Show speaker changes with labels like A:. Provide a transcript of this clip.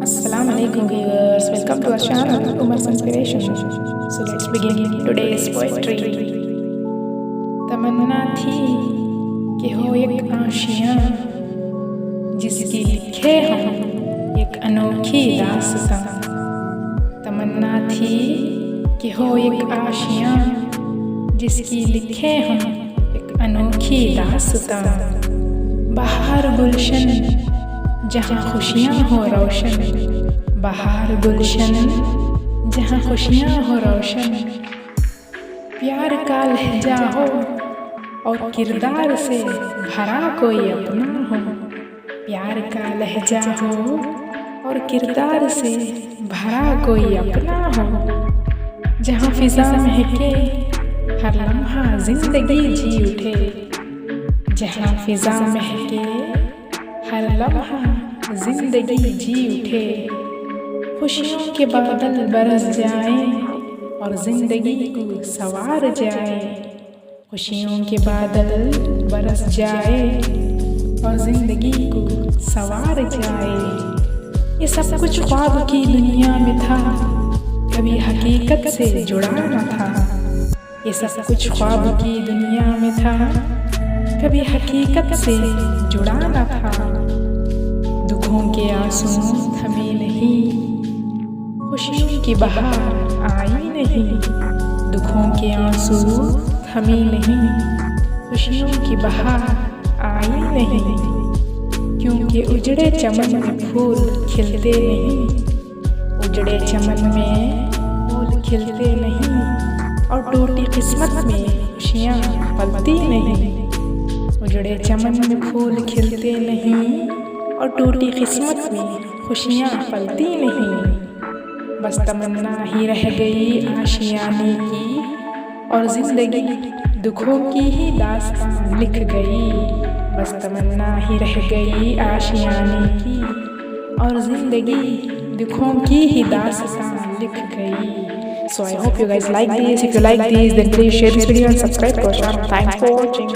A: Assalamu alaikum viewers, welcome to our channel Umar's Inspiration. So let's begin today's poetry. तमन्ना थी कि हो एक आशियाँ जिसकी लिखे हम एक अनोखी दास्तां। तमन्ना थी कि हो एक आशियाँ जिसकी लिखे हम एक अनोखी दास्तां। बहार गुलशन जहाँ खुशियाँ हो रोशन, बहार गुलशन जहाँ खुशियाँ हो रोशन। प्यार का लहजा हो और किरदार से भरा कोई अपना हो, प्यार का लहजा हो और किरदार से भरा कोई अपना हो। जहाँ फिजा महके हर लम्हा जिंदगी जी उठे, जहाँ फिजा महके हर लम्हा जिंदगी जी उठे। खुशियों के बादल बरस जाएं और जिंदगी को सवार जाए, खुशियों के बादल बरस जाए और जिंदगी को सवार जाए। ये सब कुछ ख्वाब की दुनिया में था, कभी हकीकत से जुड़ा न था। ये सब कुछ ख्वाब की दुनिया में था, कभी हकीकत से जुड़ा न था। दुखों के आंसू थमे नहीं, खुशियों की बहार आई नहीं। दुखों के आंसू थमे नहीं, खुशियों की बहार आई नहीं। क्योंकि उजड़े चमन में फूल खिलते नहीं, उजड़े चमन में फूल खिलते नहीं। और टूटी किस्मत में खुशियाँ पलती नहीं, उजड़े चमन में फूल खिलते नहीं और टूटी किस्मत में खुशियाँ पलती नहीं। बस तमन्ना ही रह गई आशियाने की और जिंदगी दुखों की ही दास्तां लिख गई। बस तमन्ना ही रह गई आशियाने की और जिंदगी दुखों की ही दास्तां लिख गई। So I hope you guys like this. If you like this, then please share this video and subscribe to our channel. Thanks for watching.